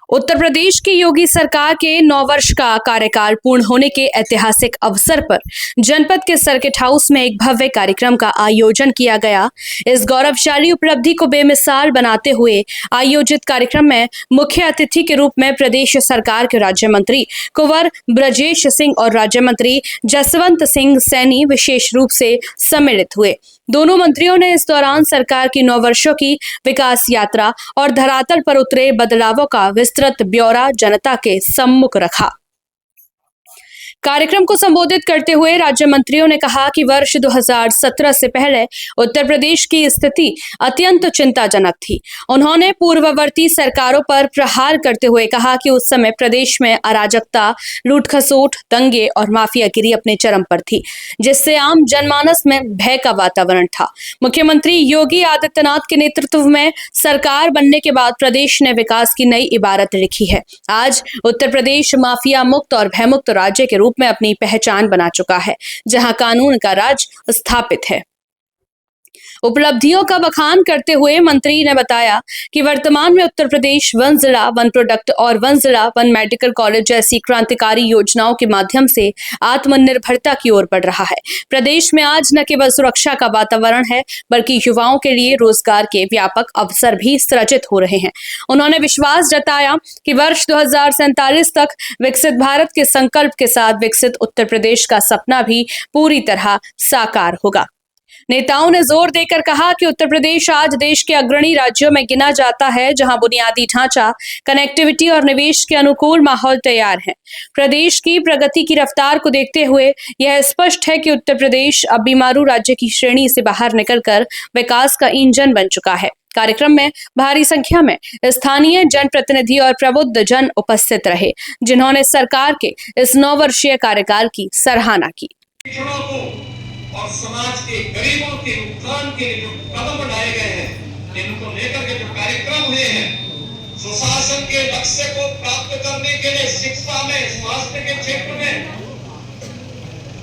उत्तर प्रदेश की योगी सरकार के 9 वर्ष का कार्यकाल पूर्ण होने के ऐतिहासिक अवसर पर जनपद के सर्किट हाउस में एक भव्य कार्यक्रम का आयोजन किया गया। इस गौरवशाली उपलब्धि को बेमिसाल बनाते हुए आयोजित कार्यक्रम में मुख्य अतिथि के रूप में प्रदेश सरकार के राज्य मंत्री कुंवर ब्रजेश सिंह और राज्य मंत्री जसवंत सिंह सैनी विशेष रूप से सम्मिलित हुए। दोनों मंत्रियों ने इस दौरान सरकार की 9 वर्षों की विकास यात्रा और धरातल पर उतरे बदलावों का विस्तृत ब्यौरा जनता के सम्मुख रखा। कार्यक्रम को संबोधित करते हुए राज्य मंत्रियों ने कहा कि वर्ष 2017 से पहले उत्तर प्रदेश की स्थिति अत्यंत चिंताजनक थी। उन्होंने पूर्ववर्ती सरकारों पर प्रहार करते हुए कहा कि उस समय प्रदेश में अराजकता, लूट खसोट, दंगे और माफियागिरी अपने चरम पर थी, जिससे आम जनमानस में भय का वातावरण था। मुख्यमंत्री योगी आदित्यनाथ के नेतृत्व में सरकार बनने के बाद प्रदेश ने विकास की नई इबारत लिखी है। आज उत्तर प्रदेश माफिया मुक्त और भयमुक्त राज्य के रूप में अपनी पहचान बना चुका है, जहां कानून का राज स्थापित है। उपलब्धियों का बखान करते हुए मंत्री ने बताया कि वर्तमान में उत्तर प्रदेश वन जिला वन प्रोडक्ट और वन जिला वन मेडिकल कॉलेज जैसी क्रांतिकारी योजनाओं के माध्यम से आत्मनिर्भरता की ओर बढ़ रहा है। प्रदेश में आज न केवल सुरक्षा का वातावरण है, बल्कि युवाओं के लिए रोजगार के व्यापक अवसर भी सृजित हो रहे हैं। उन्होंने विश्वास जताया कि वर्ष 2047 तक विकसित भारत के संकल्प के साथ विकसित उत्तर प्रदेश का सपना भी पूरी तरह साकार होगा। नेताओं ने जोर देकर कहा कि उत्तर प्रदेश आज देश के अग्रणी राज्यों में गिना जाता है, जहां बुनियादी ढांचा, कनेक्टिविटी और निवेश के अनुकूल माहौल तैयार है। प्रदेश की प्रगति की रफ्तार को देखते हुए यह स्पष्ट है कि उत्तर प्रदेश अब बीमारू राज्य की श्रेणी से बाहर निकलकर विकास का इंजन बन चुका है। कार्यक्रम में भारी संख्या में स्थानीय जनप्रतिनिधि और प्रबुद्ध जन उपस्थित रहे, जिन्होंने सरकार के इस 9 वर्षीय कार्यकाल की सराहना की। और समाज के गरीबों के उत्थान के लिए जो कदम उठाए गए हैं, इनको लेकर के जो कार्यक्रम हुए हैं, सुशासन के लक्ष्य को प्राप्त करने के लिए शिक्षा में, स्वास्थ्य के क्षेत्र में,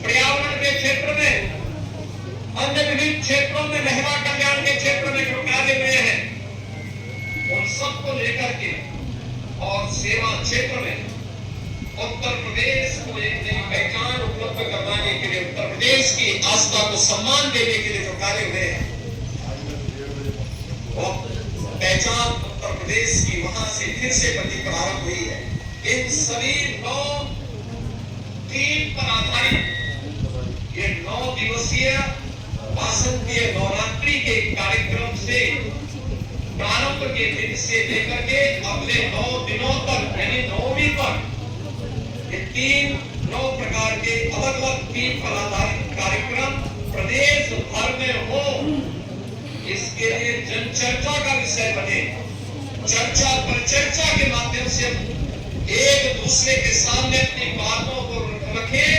पर्यावरण के क्षेत्र में, अन्य विभिन्न क्षेत्रों में, महिला कल्याण के क्षेत्र में जो कार्य हुए हैं, उन सबको लेकर के और सेवा क्षेत्र में उत्तर प्रदेश को एक नई पहचान उपलब्ध करवाने के लिए, उत्तर प्रदेश की आस्था को सम्मान देने के लिए जो कार्य हुए हैं, वो पहचान उत्तर प्रदेश की वहां से फिर से बनी प्रारंभ हुई है। इन सभी 9 थीम पर आधारित ये 9 दिवसीय वासंतीय नवरात्रि के कार्यक्रम से प्रारंभ के दिन से लेकर के अगले 9 दिनों तक, यानी 9वीं तक 9 प्रकार के अलग-अलग थीम पर आधारित कार्यक्रम प्रदेश भर में हो, इसके लिए जनचर्चा का विषय बने। चर्चा पर चर्चा के माध्यम से एक दूसरे के सामने अपनी बातों को रखें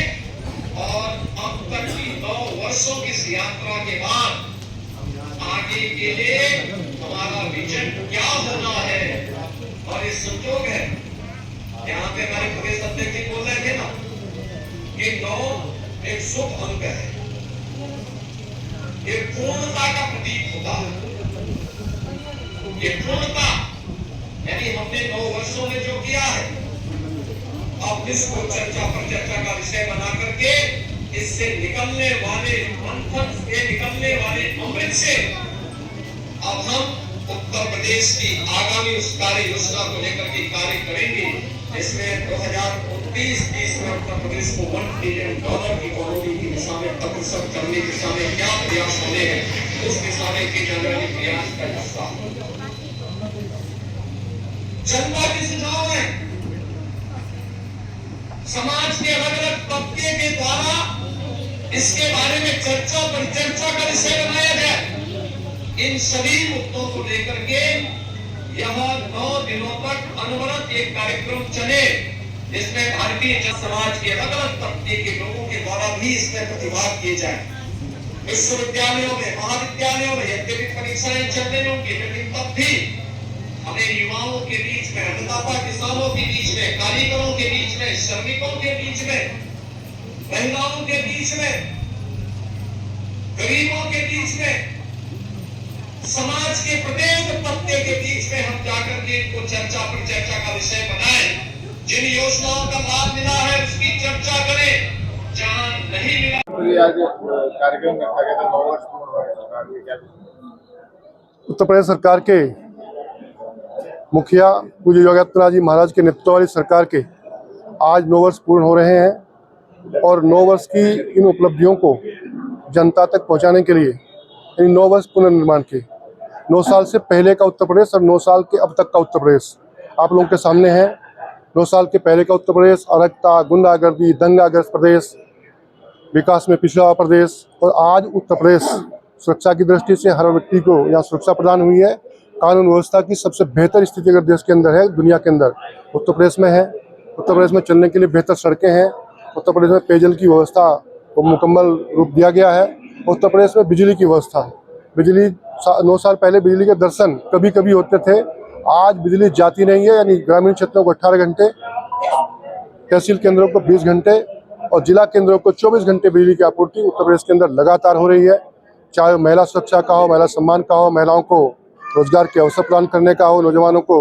और अब तक की 9 वर्षों की इस यात्रा के बाद आगे के लिए हमारा विजन क्या होना है। और ये संयोग है, यहाँ पे हमारे प्रदेश अध्यक्ष जी बोल रहे थे ना, ये 9 एक शुभ अंक है, ये पूर्णता का प्रतीक होता है। ये पूर्णता यानी हमने 9 वर्षों में जो किया है, अब इसको चर्चा पर चर्चा का विषय बना करके इससे निकलने वाले मंथन से, निकलने वाले अमृत से अब हम उत्तर प्रदेश की आगामी उस कार्य योजना को लेकर के कार्य करेंगे। इसमें 2029-30 में उत्तर प्रदेश को $1 ट्रिलियन की इकोनॉमी की दिशा में अग्रसर करने की दिशा में क्या प्रयास होने हैं, उस दिशा में किए जाने वाले प्रयास का हिस्सा जनता के सुझाव है। समाज के अलग अलग तबके के द्वारा इसके बारे में चर्चा परिचर्चा का विषय बनाया जाए। इन सभी मुद्दों को लेकर के यहाँ 9 दिनों तक अनवरत एक कार्यक्रम चले, जिसमें भारतीय जन समाज के अलग अलग तबके के लोगों के द्वारा भी इसमें प्रतिभाग किए जाए। विश्वविद्यालयों में, महाविद्यालयों में यद्यपि परीक्षाएं चल रही होंगी, लेकिन तब भी हमें युवाओं के बीच में, अन्नदाता किसानों के बीच में, कारीगरों के बीच में, श्रमिकों के बीच में, महिलाओं के बीच में, गरीबों के बीच में समाज के प्रत्येक तबके के बीच में हम जाकर के इनको चर्चा पर चर्चा का विषय बनाएं। जिन योजनाओं का लाभ मिला है उसकी चर्चा करें, जहां नहीं मिला। आज कार्यक्रम रखा गया था 9 वर्ष पूर्ण हुए सरकार के, क्या उत्तर प्रदेश सरकार के मुखिया पूज्य योगी आदित्यनाथ जी महाराज के नेतृत्व वाली सरकार के आज 9 वर्ष पूर्ण हो रहे हैं और 9 वर्ष की इन उपलब्धियों को जनता तक पहुंचाने के लिए इन 9 वर्ष पुनर्निर्माण के 9 साल से पहले का उत्तर प्रदेश और 9 साल के अब तक का उत्तर प्रदेश आप लोगों के सामने है। 9 साल के पहले का उत्तर प्रदेश अराजकता, गुंडागर्दी, दंगाग्रस्त प्रदेश, विकास में पिछड़ा हुआ प्रदेश, और आज उत्तर प्रदेश सुरक्षा की दृष्टि से हर व्यक्ति को यहाँ सुरक्षा प्रदान हुई है। कानून व्यवस्था की सबसे बेहतर स्थिति अगर देश के अंदर है, दुनिया के अंदर, उत्तर प्रदेश में है। उत्तर प्रदेश में चलने के लिए बेहतर सड़कें हैं। उत्तर प्रदेश में पेयजल की व्यवस्था को मुकम्मल रूप दिया गया है। उत्तर प्रदेश में बिजली की व्यवस्था है। बिजली 9 साल पहले बिजली के दर्शन कभी कभी होते थे, आज बिजली जाती नहीं है। यानी ग्रामीण क्षेत्रों को 18 घंटे, तहसील केंद्रों को 20 घंटे और जिला केंद्रों को 24 घंटे बिजली की आपूर्ति उत्तर प्रदेश के अंदर लगातार हो रही है। चाहे महिला सुरक्षा का हो, महिला सम्मान का हो, महिलाओं को रोजगार के अवसर प्रदान करने का हो, नौजवानों को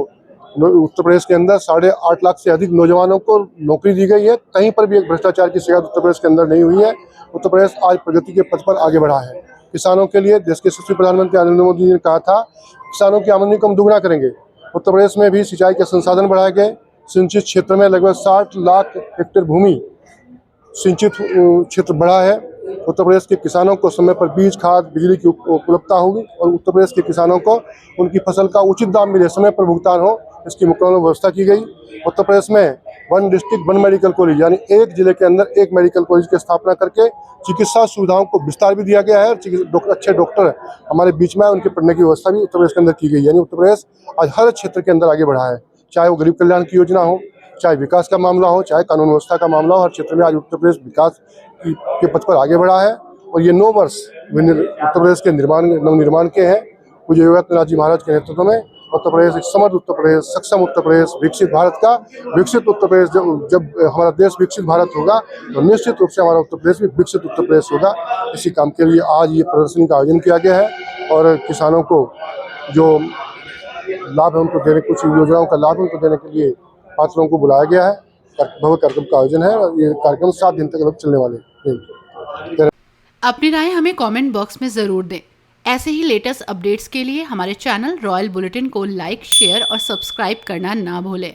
उत्तर प्रदेश के अंदर 8.5 लाख से अधिक नौजवानों को नौकरी दी गई है। कहीं पर भी एक भ्रष्टाचार की शिकायत उत्तर प्रदेश के अंदर नहीं हुई है। उत्तर प्रदेश आज प्रगति के पथ पर आगे बढ़ा है। किसानों के लिए देश के यशस्वी प्रधानमंत्री नरेंद्र मोदी जी ने कहा था, किसानों की आमदनी को हम दुगना करेंगे। उत्तर प्रदेश में भी सिंचाई के संसाधन बढ़ाए गए। सिंचित क्षेत्र में लगभग 60 लाख हेक्टेयर भूमि सिंचित क्षेत्र बढ़ा है। उत्तर प्रदेश के किसानों को समय पर बीज, खाद, बिजली की उपलब्धता होगी और उत्तर प्रदेश के किसानों को उनकी फसल का उचित दाम मिले, समय पर भुगतान हो, इसकी मुकम्मल व्यवस्था की गई। उत्तर प्रदेश में 1 डिस्ट्रिक्ट 1 मेडिकल कॉलेज, यानी एक जिले के अंदर एक मेडिकल कॉलेज की स्थापना करके चिकित्सा सुविधाओं को विस्तार भी दिया गया है। अच्छे डॉक्टर हमारे बीच में, उनके पढ़ने की व्यवस्था भी उत्तर प्रदेश के अंदर की गई। यानी उत्तर प्रदेश आज हर क्षेत्र के अंदर आगे बढ़ा है, चाहे वो गरीब कल्याण की योजना हो, चाहे विकास का मामला हो, चाहे कानून व्यवस्था का मामला हो। हर क्षेत्र में आज उत्तर प्रदेश विकास के पथ पर आगे बढ़ा है। और ये 9 वर्ष उत्तर प्रदेश के नवनिर्माण के हैं। पूज्य योगी आदित्यनाथ जी महाराज के नेतृत्व में उत्तर प्रदेश एक समृद्ध उत्तर प्रदेश, सक्षम उत्तर प्रदेश, विकसित भारत का विकसित उत्तर प्रदेश। जब हमारा देश विकसित भारत होगा तो निश्चित रूप से हमारा उत्तर प्रदेश भी विकसित उत्तर प्रदेश होगा। इसी काम के लिए आज ये प्रदर्शनी का आयोजन किया गया है और किसानों को जो लाभ है उनको देने, कुछ योजनाओं का लाभ उनको देने के लिए पात्रों को बुलाया गया है। भव्य कार्यक्रम का आयोजन है और ये कार्यक्रम 7 दिन तक चलने वाले हैं। अपनी राय हमें कमेंट बॉक्स में ज़रूर दें। ऐसे ही लेटेस्ट अपडेट्स के लिए हमारे चैनल रॉयल बुलेटिन को लाइक, शेयर और सब्सक्राइब करना ना भूलें।